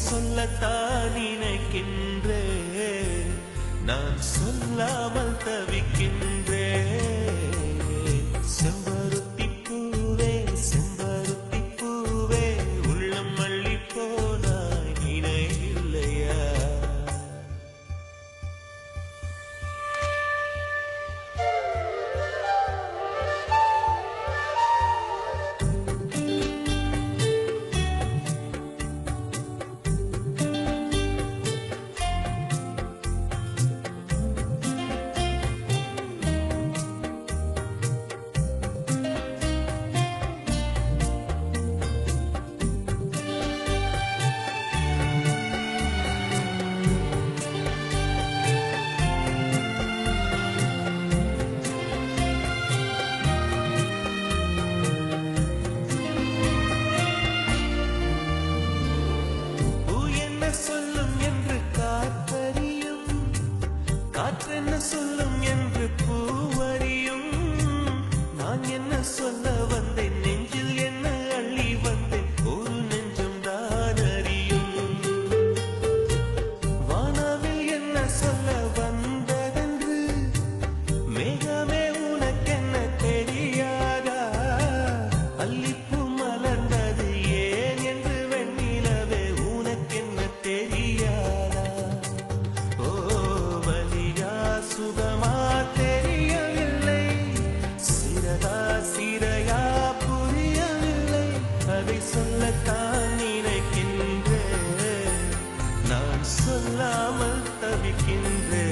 சொல்லத்தான் நினைக்கின்றேன், நான் சொல்லாமல் தவிக்கின்றேன். செம்பருத்தி பூவே செம்பருத்தி பூவே உள்ளம் மல்லி போனாய் நினை இல்லையா? காற்றென்ன சொல்லும் என்று பூவறியும், நான் என்ன சொல்ல வந்தேன், நெஞ்சில் என்ன அள்ளி வந்தேன், ஒரு நெஞ்சம் தான் அறியும். வானவில் என்ன சொல்ல வந்ததென்று மேகமே உனக்கென்ன தெரியாதா? அல்லிப்பூ மலர்ந்தது ஏன் என்று வெண்ணிலவே உனக்கென்ன தெரியாதா? சுகமா தெரியவில்லை, சிறதா சிறையா புரியவில்லை, அதை சொல்லத்தான் நினைக்கின்றேன், நான் சொல்லாமல் தவிக்கின்றேன்.